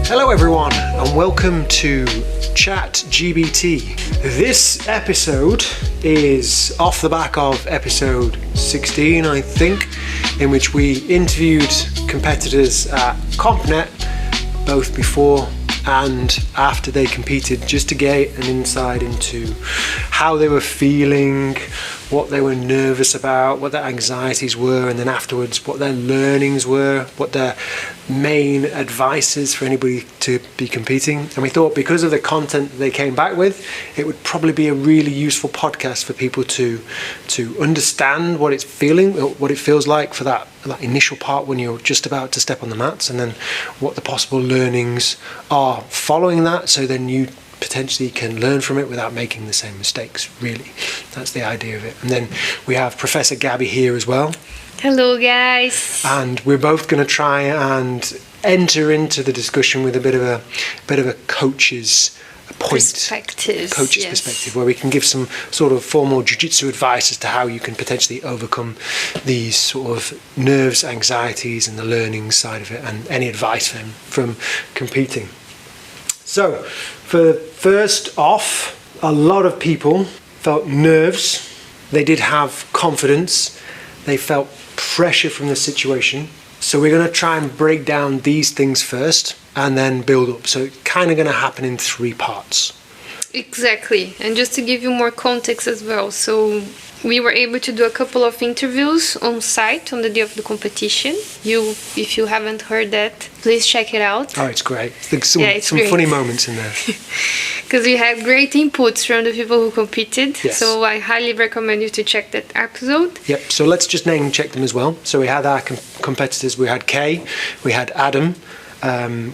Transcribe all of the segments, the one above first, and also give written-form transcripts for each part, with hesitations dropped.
Hello everyone and welcome to ChatGBT. This episode is off the back of episode 16, I think, in which we interviewed competitors at CompNet both before and after they competed, just to get an insight into how they were feeling, what they were nervous about, what their anxieties were, and then afterwards what their learnings were, what their main advice is for anybody to be competing. And we thought because of the content that they came back with, it would probably be a really useful podcast for people to understand what it's feeling, what it feels like for that initial part when you're just about to step on the mats, and then what the possible learnings are following that, so then you potentially can learn from it without making the same mistakes, really. That's the idea of it. And then we have Professor Gabi here as well. Hello guys. And we're both going to try and enter into the discussion with a bit of a coach's perspective, where we can give some sort of formal jiu-jitsu advice as to how you can potentially overcome these sort of nerves, anxieties, and the learning side of it, and any advice from competing. So, for first off, a lot of people felt nerves. They did have confidence. They felt pressure from the situation. So we're going to try and break down these things first and then build up. So it's kind of going to happen in 3 parts. Exactly. And just to give you more context as well. So we were able to do a couple of interviews on site on the day of the competition. If you haven't heard that, please check it out. Oh, it's great. Some funny moments in there. Because we had great inputs from the people who competed. Yes. So I highly recommend you to check that episode. Yep, so let's just name check them as well. So we had our competitors. We had Kay, we had Adam,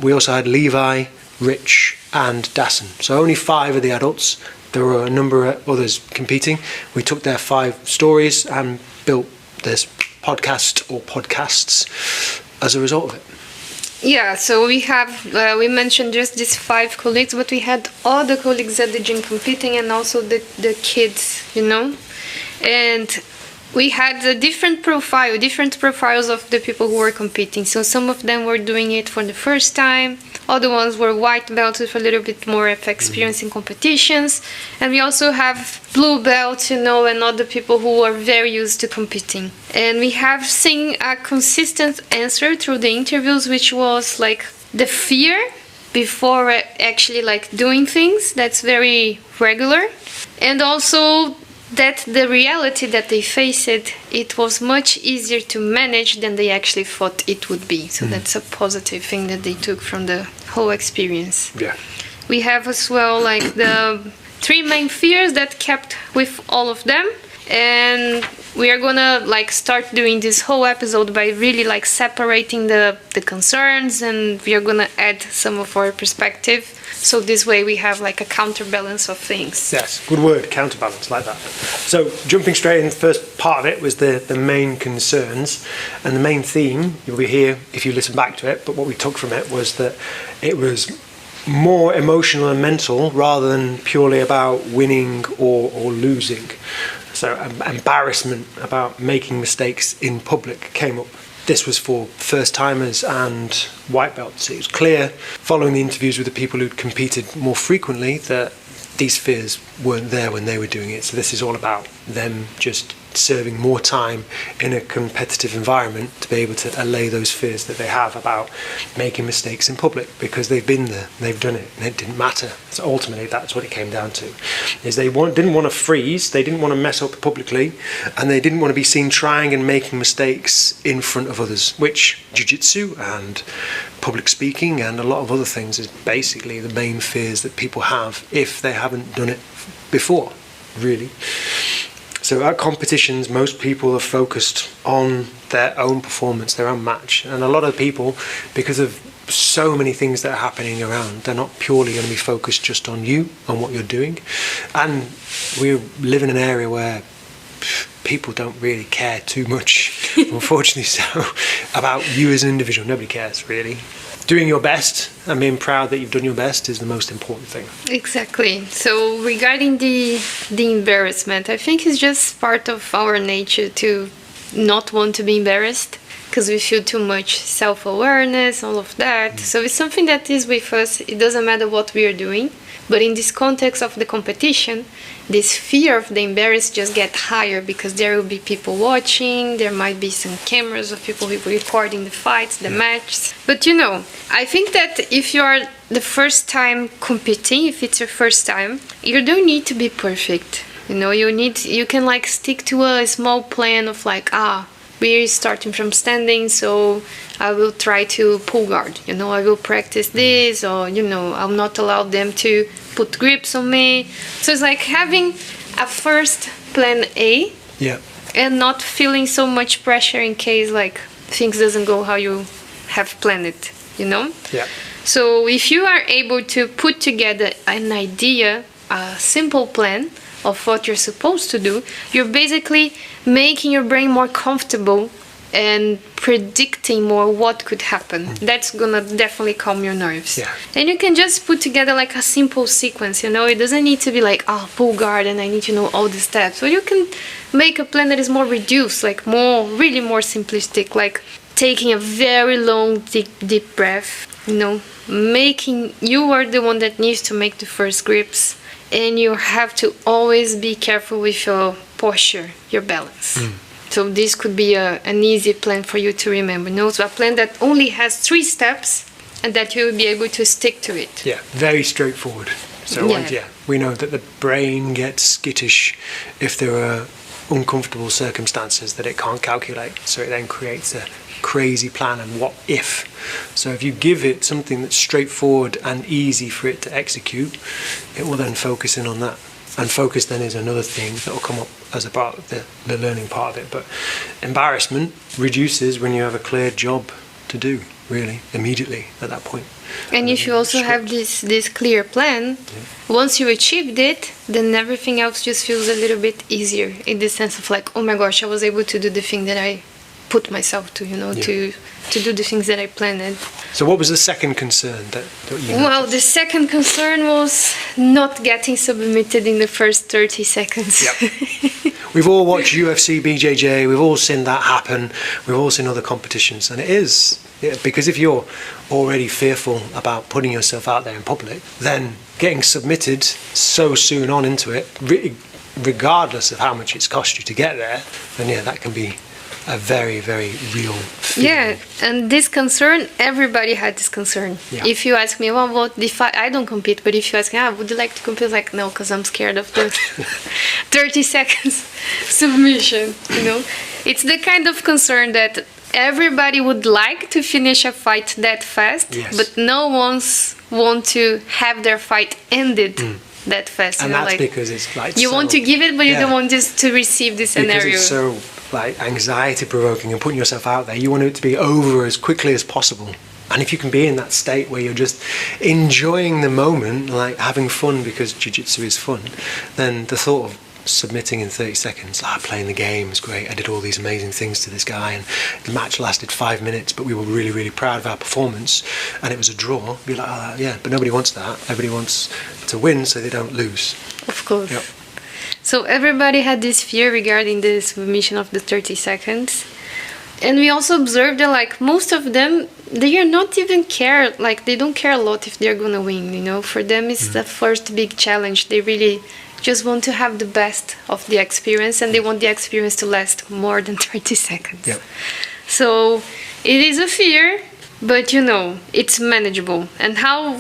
we also had Levi, Rich and Dassen. So only 5 of the adults. There were a number of others competing. We took their 5 stories and built this podcast or podcasts as a result of it. Yeah, so we mentioned just these 5 colleagues, but we had other colleagues at the gym competing, and also the kids, and we had a different profiles of the people who were competing. So some of them were doing it for the first time, other ones were white belts with a little bit more of experience in competitions, and we also have blue belts, and other people who are very used to competing. And we have seen a consistent answer through the interviews, which was like the fear before actually doing things. That's very regular. And also that the reality that they faced, it was much easier to manage than they actually thought it would be. So that's a positive thing that they took from the whole experience. Yeah. We have as well the 3 main fears that kept with all of them, and we are gonna start doing this whole episode by really separating the concerns, and we are gonna add some of our perspective. So this way we have a counterbalance of things. Yes, good word, counterbalance, like that. So jumping straight in, the first part of it was the main concerns, and the main theme, you'll be here if you listen back to it, but what we took from it was that it was more emotional and mental rather than purely about winning or losing. So embarrassment about making mistakes in public came up. This was for first timers and white belts. It was clear following the interviews with the people who'd competed more frequently that these fears weren't there when they were doing it. So this is all about them just serving more time in a competitive environment to be able to allay those fears that they have about making mistakes in public, because they've been there, they've done it, and it didn't matter. So ultimately that's what it came down to, is they didn't want to freeze, they didn't want to mess up publicly, and they didn't want to be seen trying and making mistakes in front of others, which jiu-jitsu and public speaking and a lot of other things is basically the main fears that people have if they haven't done it before, really. So at competitions, most people are focused on their own performance, their own match. And a lot of people, because of so many things that are happening around, they're not purely going to be focused just on you, on what you're doing. And we live in an area where people don't really care too much, unfortunately so, about you as an individual. Nobody cares, really. Doing your best and being proud that you've done your best is the most important thing. Exactly. So regarding the embarrassment, I think it's just part of our nature to not want to be embarrassed. because we feel too much self-awareness, all of that. So it's something that is with us. It doesn't matter what we are doing. But in this context of the competition, this fear of the embarrassed just get higher because there will be people watching, there might be some cameras of people recording the fights, the matches. But you know, I think that if you are the first time competing, if it's your first time, you don't need to be perfect. You know, you can like stick to a small plan of like, we're starting from standing, so I will try to pull guard. You know, I will practice this, or you know, I'll not allow them to put grips on me. So it's like having a first plan A, and not feeling so much pressure in case like things doesn't go how you have planned it. You know. Yeah. So if you are able to put together an idea, a simple plan of what you're supposed to do, you're basically making your brain more comfortable and predicting more what could happen. That's gonna definitely calm your nerves. Yeah. And you can just put together like a simple sequence, you know, it doesn't need to be like, pull guard and I need to know all the steps. So you can make a plan that is more reduced, like really more simplistic, like taking a very long, deep breath, you know, you are the one that needs to make the first grips. And you have to always be careful with your posture, your balance. So this could be an easy plan for you to remember. No, so a plan that only has 3 steps and that you will be able to stick to it. Yeah, very straightforward. So we know that the brain gets skittish if there are uncomfortable circumstances that it can't calculate. So it then creates a crazy plan and what if. So if you give it something that's straightforward and easy for it to execute, it will then focus in on that. And focus then is another thing that will come up as a part of the learning part of it. But embarrassment reduces when you have a clear job to do, really, immediately at that point. And if you also have this clear plan, once you achieved it, then everything else just feels a little bit easier in the sense of like, oh my gosh, I was able to do the thing that I put myself to, you know, to do the things that I planned. So what was the second concern that you Well, noticed? the second concern was not getting submitted in the first 30 seconds. Yep. We've all watched UFC, BJJ, we've all seen that happen, we've all seen other competitions, and it is, because if you're already fearful about putting yourself out there in public, then getting submitted so soon on into it, regardless of how much it's cost you to get there, then that can be a very, very real feeling. Yeah, and this concern, everybody had this concern. Yeah. If you ask me, I don't compete, but if you ask me, would you like to compete? Like, no, because I'm scared of the 30 seconds submission, you know? It's the kind of concern that everybody would like to finish a fight that fast, but no one's want to have their fight ended that fast. And you know, that's like, because it's like you want to give it, but you don't want just to receive the scenario. Because it's so like anxiety provoking and putting yourself out there, you want it to be over as quickly as possible. And if you can be in that state where you're just enjoying the moment, like having fun because jiu-jitsu is fun, then the thought of submitting in 30 seconds, playing the game was great, I did all these amazing things to this guy, and the match lasted 5 minutes, but we were really, really proud of our performance, and it was a draw, be like, but nobody wants that. Everybody wants to win so they don't lose. Of course. Yep. So everybody had this fear regarding the submission of the 30 seconds. And we also observed that like most of them, they are not even care, like they don't care a lot if they're gonna win, you know. For them it's the first big challenge. They really just want to have the best of the experience, and they want the experience to last more than 30 seconds. Yep. So it is a fear, but you know, it's manageable. And how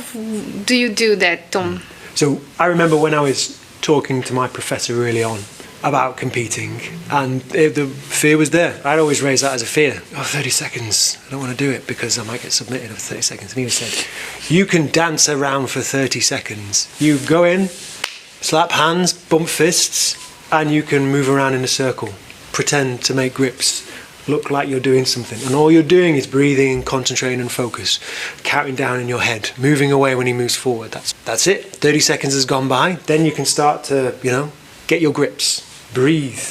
do you do that, Tom? So I remember when I was talking to my professor early on about competing, and the fear was there. I'd always raise that as a fear. 30 seconds, I don't want to do it because I might get submitted after 30 seconds. And he said, you can dance around for 30 seconds. You go in, slap hands, bump fists, and you can move around in a circle. Pretend to make grips, look like you're doing something. And all you're doing is breathing, concentrating and focus, counting down in your head, moving away when he moves forward. That's it. 30 seconds has gone by. Then you can start to, get your grips. Breathe.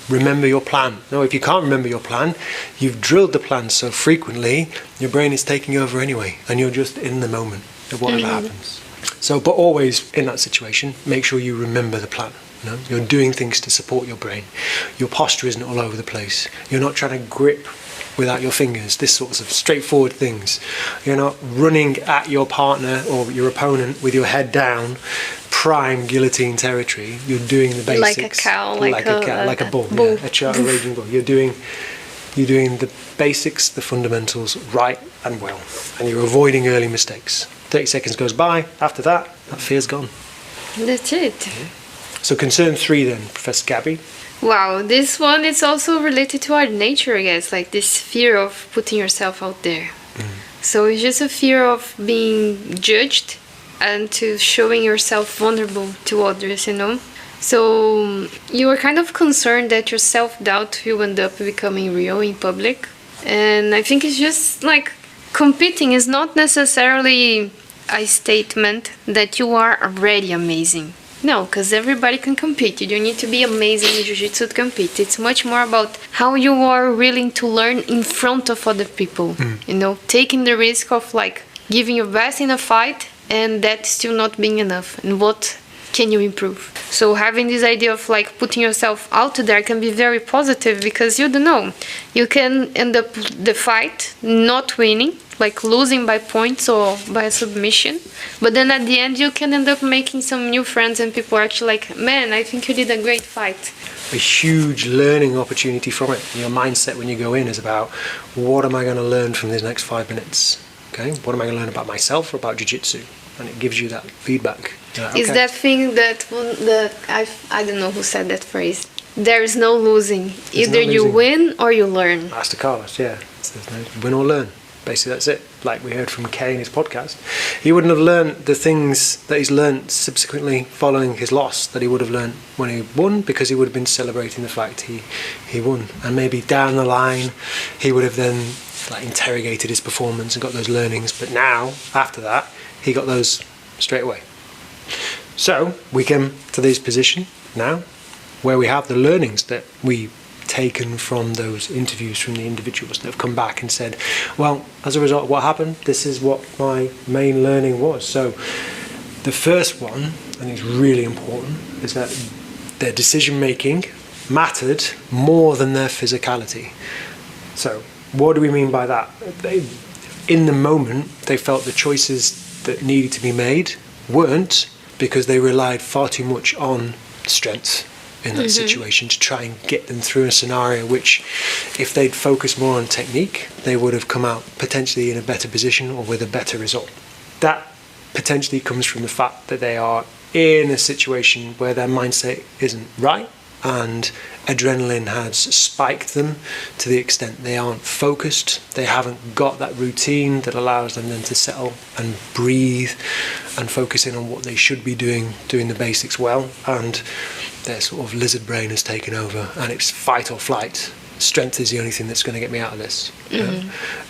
Remember your plan. No, if you can't remember your plan, you've drilled the plan so frequently, your brain is taking over anyway, and you're just in the moment of whatever happens. So, but always in that situation, make sure you remember the plan. You're doing things to support your brain. Your posture isn't all over the place. You're not trying to grip without your fingers, this sorts of straightforward things. You're not running at your partner or your opponent with your head down, prime guillotine territory. You're doing the basics. Like a cow, like a bull. Yeah, a raging bull. You're doing the basics, the fundamentals right and well, and you're avoiding early mistakes. 30 seconds goes by. After that fear's gone. That's it. So concern 3 then, Professor Gabi. Wow, this one is also related to our nature, I guess, like this fear of putting yourself out there. So it's just a fear of being judged and to showing yourself vulnerable to others, you know. So you are kind of concerned that your self-doubt will end up becoming real in public. And I think it's just like competing is not necessarily a statement that you are already amazing. No, because everybody can compete. You don't need to be amazing in jiu-jitsu to compete. It's much more about how you are willing to learn in front of other people. You know, taking the risk of like giving your best in a fight and that still not being enough. And what can you improve? So having this idea of like putting yourself out there can be very positive because you don't know. You can end up the fight not winning, like losing by points or by a submission. But then at the end you can end up making some new friends and people are actually like, man, I think you did a great fight. A huge learning opportunity from it. Your mindset when you go in is about, what am I going to learn from these next 5 minutes? Okay, what am I going to learn about myself or about jiu-jitsu? And it gives you that feedback. Okay. Is that thing that I don't know who said that phrase. There is no losing. Either you win or you learn. Master Carlos, yeah. There's no win or learn. Basically, that's it. Like we heard from Kay in his podcast, he wouldn't have learned the things that he's learned subsequently following his loss that he would have learned when he won, because he would have been celebrating the fact he won. And maybe down the line, he would have then like interrogated his performance and got those learnings. But now, after that, he got those straight away. So we come to this position now where we have the learnings that we taken from those interviews from the individuals that have come back and said, well, as a result of what happened, this is what my main learning was. So the first one, and it's really important, is that their decision making mattered more than their physicality. So what do we mean by that? In the moment, they felt the choices that needed to be made weren't, because they relied far too much on strength in that situation to try and get them through a scenario which, if they'd focused more on technique, they would have come out potentially in a better position or with a better result. That potentially comes from the fact that they are in a situation where their mindset isn't right and adrenaline has spiked them to the extent they aren't focused. They haven't got that routine that allows them then to settle and breathe and focus in on what they should be doing the basics well, and their sort of lizard brain has taken over and it's fight or flight. Strength is the only thing that's going to get me out of this.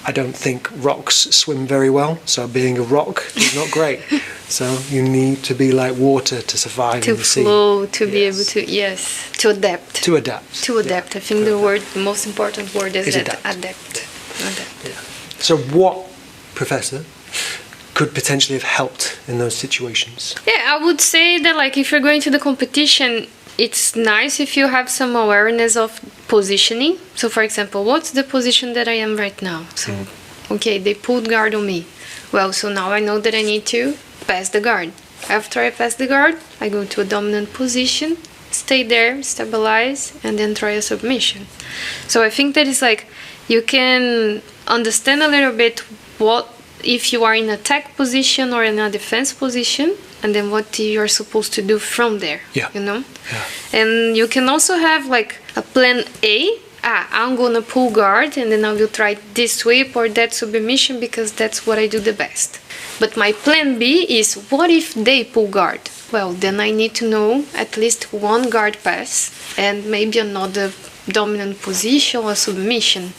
I don't think rocks swim very well, so being a rock is not great. So you need to be like water to survive in the sea. To flow, to be able to, to adapt. To adapt. To adapt. I think the most important word is that adapt. Yeah. So what, Professor, could potentially have helped in those situations? Yeah, I would say that like if you're going to the competition, it's nice if you have some awareness of positioning. So for example, what's the position that I am right now? So, okay, they pulled guard on me. Well, so now I know that I need to pass the guard. After I pass the guard, I go to a dominant position, stay there, stabilize, and then try a submission. So I think that is like, you can understand a little bit what, if you are in attack position or in a defense position, and then what you're supposed to do from there, you know? Yeah. And you can also have like a plan A. I'm gonna pull guard and then I will try this sweep or that submission because that's what I do the best. But my plan B is, what if they pull guard? Well, then I need to know at least one guard pass and maybe another dominant position or submission.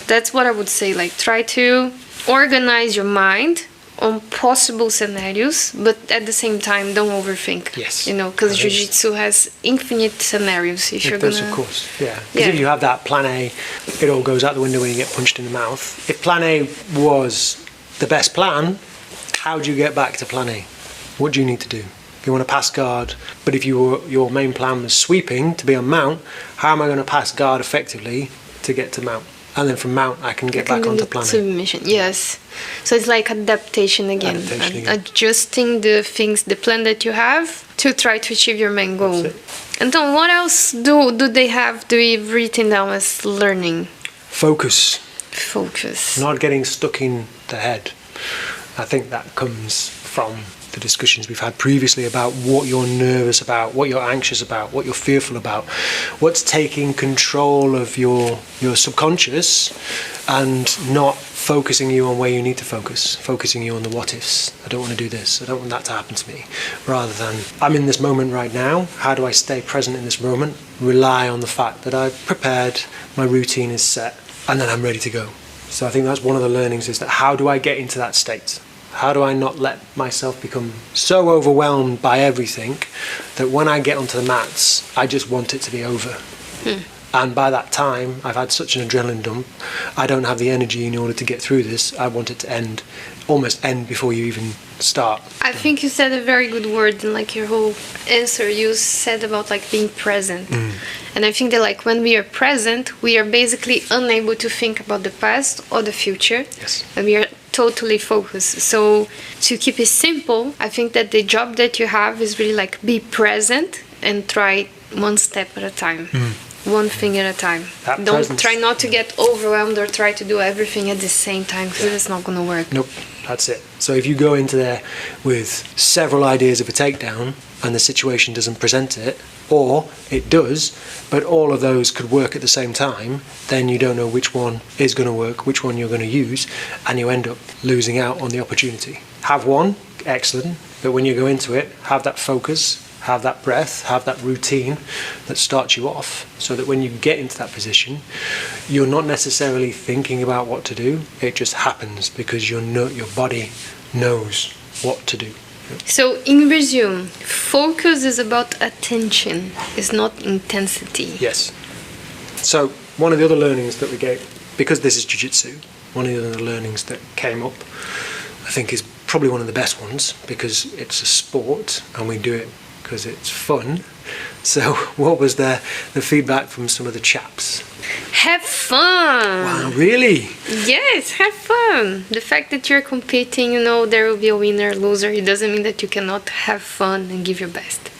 That's what I would say, like try to organize your mind on possible scenarios, but at the same time don't overthink. Yes. You know, because jiu-jitsu has infinite scenarios. If you're does, gonna, of course, yeah. Because if you have that plan A, it all goes out the window when you get punched in the mouth. If plan A was the best plan, how do you get back to plan A? What do you need to do? If you want to pass guard, but if your main plan was sweeping to be on mount, how am I going to pass guard effectively to get to mount? And then from mount, I can get back onto planning. Submission, yes. So it's like adaptation again. Adjusting the things, the plan that you have to try to achieve your main goal. And then what else do they have to be written down as learning? Focus. Not getting stuck in the head. I think that comes from the discussions we've had previously about what you're nervous about, what you're anxious about, what you're fearful about, what's taking control of your subconscious and not focusing you on where you need to focus, focusing you on the what ifs. I don't want to do this, I don't want that to happen to me, rather than I'm in this moment right now, how do I stay present in this moment, rely on the fact that I've prepared, my routine is set, and then I'm ready to go. So I think that's one of the learnings, is that how do I get into that state? How do I not let myself become so overwhelmed by everything that when I get onto the mats, I just want it to be over? And by that time, I've had such an adrenaline dump, I don't have the energy in order to get through this. I want it to end, almost end before you even start. I think you said a very good word in like your whole answer. You said about like being present. And I think that like when we are present, we are basically unable to think about the past or the future. Yes. And we are totally focused. So to keep it simple, I think that the job that you have is really like be present and try one step at a time. One thing at a time. Don't try not to get overwhelmed or try to do everything at the same time, because it's not going to work. Nope, that's it. So if you go into there with several ideas of a takedown and the situation doesn't present it, or it does, but all of those could work at the same time, then you don't know which one is going to work, which one you're going to use, and you end up losing out on the opportunity. Have one, excellent, but when you go into it, have that focus, have that breath, have that routine that starts you off, so that when you get into that position, you're not necessarily thinking about what to do. It just happens because your body knows what to do. So in resume, focus is about attention, it's not intensity. Yes. So one of the other learnings that we gave, because this is jiu-jitsu, one of the other learnings that came up, I think is probably one of the best ones, because it's a sport and we do it because it's fun. So what was the feedback from some of the chaps? Have fun! Wow, really? Yes, have fun. The fact that you're competing, there will be a winner, loser. It doesn't mean that you cannot have fun and give your best.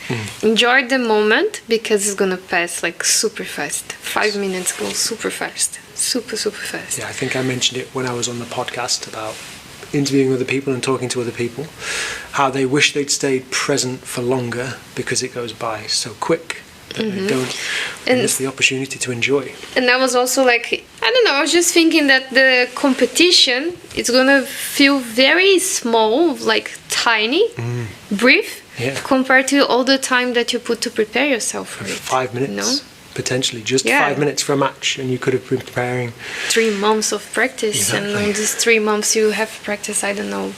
Enjoy the moment, because it's gonna pass like super fast. 5 minutes go super fast. Super fast. Yeah, I think I mentioned it when I was on the podcast about interviewing other people and talking to other people, how they wish they'd stayed present for longer because it goes by so quick that they don't miss the opportunity to enjoy. And I was also like, I don't know, I was just thinking that the competition is gonna feel very small, like tiny, brief, compared to all the time that you put to prepare yourself for it. 5 minutes. Potentially just 5 minutes for a match, and you could have been preparing 3 months of practice. Exactly. And on these 3 months you have practiced, I don't know,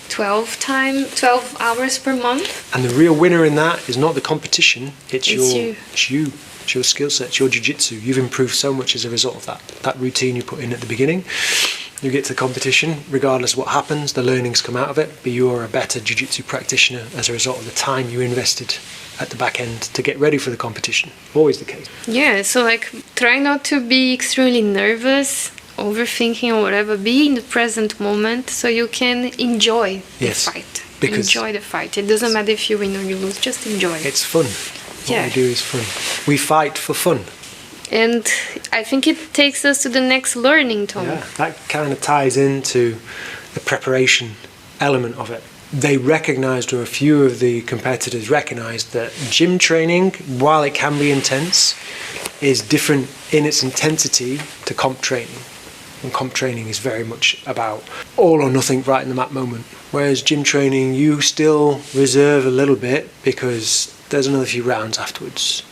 12 hours per month. And the real winner in that is not the competition, it's you. It's your skill set, it's your jiu-jitsu. You've improved so much as a result of that routine you put in at the beginning. You get to the competition, regardless of what happens, the learnings come out of it, but you are a better jiu-jitsu practitioner as a result of the time you invested at the back end to get ready for the competition. Always the case. Yeah, so like try not to be extremely nervous, overthinking or whatever. Be in the present moment so you can enjoy the fight. Enjoy the fight. It doesn't matter if you win or you lose, just enjoy it. It's fun. What we do is fun. We fight for fun. And I think it takes us to the next learning, Tom. Yeah, that kind of ties into the preparation element of it. They recognised, or a few of the competitors recognised, that gym training, while it can be intense, is different in its intensity to comp training. And comp training is very much about all or nothing right in that moment. Whereas gym training, you still reserve a little bit because there's another few rounds afterwards.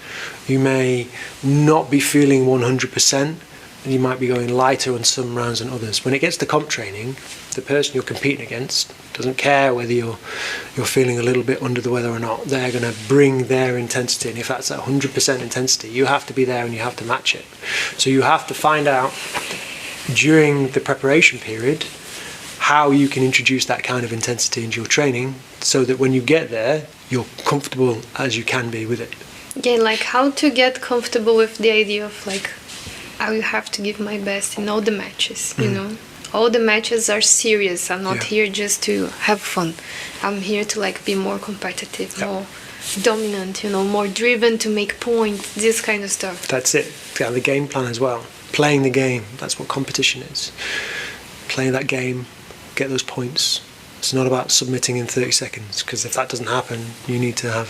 You may not be feeling 100%, and you might be going lighter on some rounds than others. When it gets to comp training, the person you're competing against doesn't care whether you're feeling a little bit under the weather or not. They're going to bring their intensity, and if that's at 100% intensity, you have to be there and you have to match it. So you have to find out during the preparation period how you can introduce that kind of intensity into your training so that when you get there, you're comfortable as you can be with it. Yeah, like how to get comfortable with the idea of like I will have to give my best in all the matches, you know. All the matches are serious. I'm not here just to have fun. I'm here to like be more competitive, more dominant, you know, more driven to make points, this kind of stuff. That's it. Yeah, the game plan as well. Playing the game, that's what competition is. Playing that game, get those points. It's not about submitting in 30 seconds, because if that doesn't happen, you need to have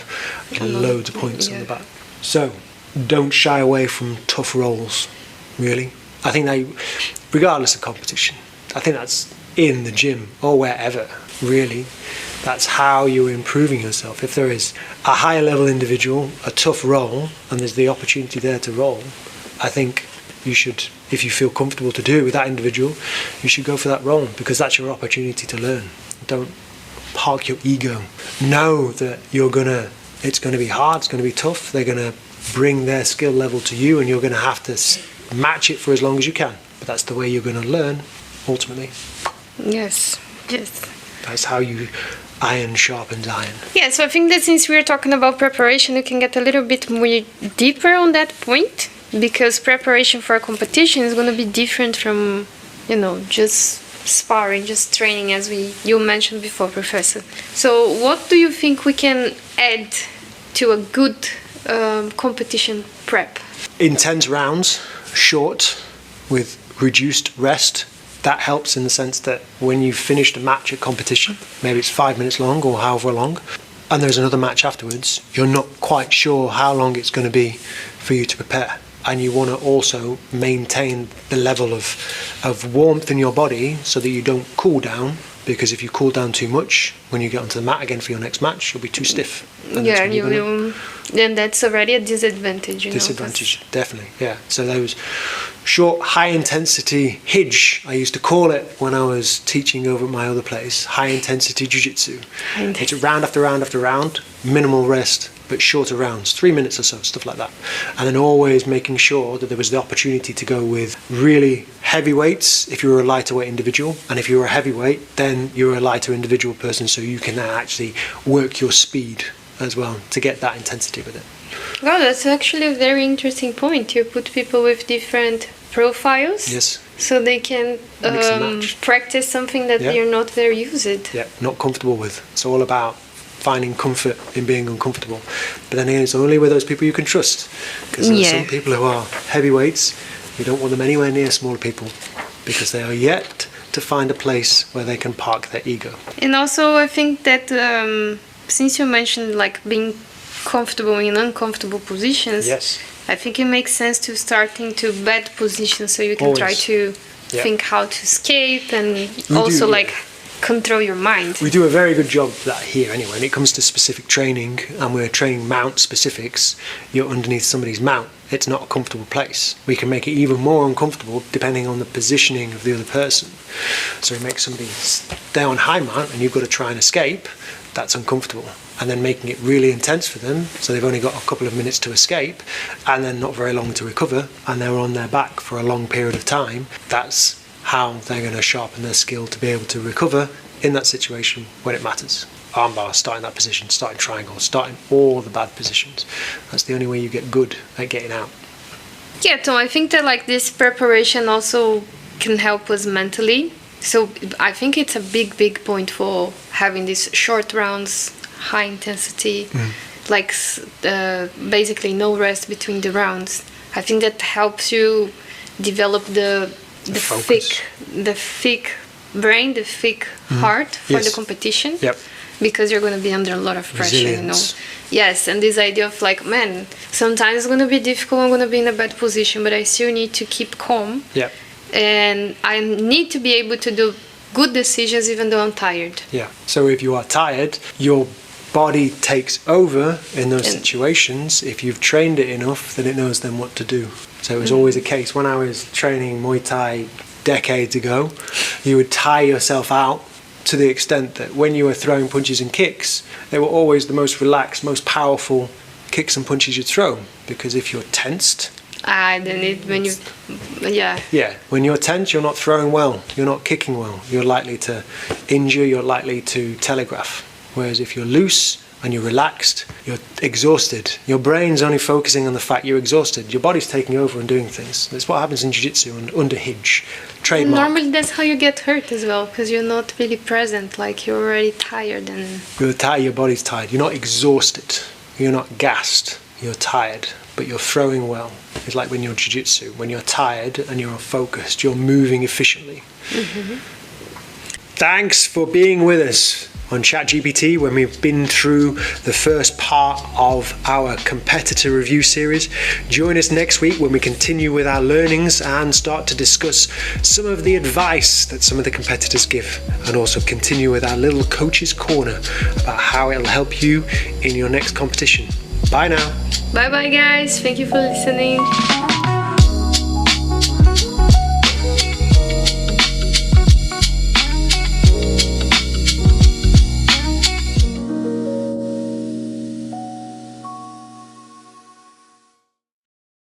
loads of points on the back. So, don't shy away from tough roles, really. I think that, regardless of competition, I think that's in the gym or wherever, really. That's how you're improving yourself. If there is a higher level individual, a tough role, and there's the opportunity there to roll, I think you should, if you feel comfortable to do it with that individual, you should go for that role, because that's your opportunity to learn. Don't park your ego. Know that it's gonna be hard, it's gonna be tough. They're gonna bring their skill level to you, and you're gonna have to match it for as long as you can. But that's the way you're gonna learn, ultimately. Yes. That's how you iron sharpens iron. Yeah, so I think that since we're talking about preparation, we can get a little bit more deeper on that point, because preparation for a competition is going to be different from, you know, just sparring, just training, as you mentioned before, Professor. So what do you think we can add to a good competition prep? Intense rounds, short, with reduced rest. That helps in the sense that when you've finished a match at competition, maybe it's 5 minutes long or however long, and there's another match afterwards, you're not quite sure how long it's going to be for you to prepare. And you want to also maintain the level of warmth in your body so that you don't cool down, because if you cool down too much, when you get onto the mat again for your next match, you'll be too stiff. Yeah, then that's already a disadvantage. Disadvantage, definitely, yeah. So those short, high-intensity Hij, I used to call it when I was teaching over at my other place, high-intensity jiu-jitsu. It's round after round after round, minimal rest, but shorter rounds, 3 minutes or so, stuff like that. And then always making sure that there was the opportunity to go with really heavy weights if you were a lighter weight individual, and if you were a heavyweight, then you're a lighter individual person, so you can actually work your speed as well to get that intensity with it. Wow, that's actually a very interesting point. You put people with different profiles, yes, so they can practice something that they're not very used to. Yeah, not comfortable with. It's all about finding comfort in being uncomfortable. But then again, it's only with those people you can trust, because there are some people who are heavyweights, you don't want them anywhere near smaller people, because they are yet to find a place where they can park their ego. And also I think that since you mentioned like being comfortable in uncomfortable positions, yes, I think it makes sense to start into bad positions, so you can try to think how to escape, and control your mind. We do a very good job of that here anyway. When it comes to specific training, and we're training mount specifics, you're underneath somebody's mount. It's not a comfortable place. We can make it even more uncomfortable depending on the positioning of the other person. So we make somebody stay on high mount and you've got to try and escape. That's uncomfortable. And then making it really intense for them, so they've only got a couple of minutes to escape and then not very long to recover, and they're on their back for a long period of time. That's how they're going to sharpen their skill to be able to recover in that situation when it matters. Armbar, starting that position, starting triangle, starting all the bad positions. That's the only way you get good at getting out. Yeah, Tom, I think that like this preparation also can help us mentally. So I think it's a big point for having these short rounds, high intensity, basically no rest between the rounds. I think that helps you develop the thick brain, the thick heart for the competition. Yep. Because you're going to be under a lot of pressure, Resilience. Yes, and this idea of like, man, sometimes it's going to be difficult, I'm going to be in a bad position, but I still need to keep calm. Yep. And I need to be able to do good decisions even though I'm tired. Yeah. So if you are tired, your body takes over in those situations. If you've trained it enough, then it knows then what to do. So it was always a case when I was training Muay Thai decades ago, you would tire yourself out to the extent that when you were throwing punches and kicks, they were always the most relaxed, most powerful kicks and punches you'd throw. Because if you're tensed, when you're tense, you're not throwing well, you're not kicking well, you're likely to injure, you're likely to telegraph. Whereas if you're loose and you're relaxed, you're exhausted. Your brain's only focusing on the fact you're exhausted. Your body's taking over and doing things. That's what happens in jiu-jitsu and under hinge. Trademark. Normally that's how you get hurt as well, because you're not really present, like you're already tired and... You're tired, your body's tired. You're not exhausted. You're not gassed. You're tired, but you're throwing well. It's like when you're jiu-jitsu. When you're tired and you're focused, you're moving efficiently. Mm-hmm. Thanks for being with us on ChatGBT when we've been through the first part of our competitor review series. Join us next week when we continue with our learnings and start to discuss some of the advice that some of the competitors give, and also continue with our little coach's corner about how it'll help you in your next competition. Bye now. Bye bye guys, thank you for listening.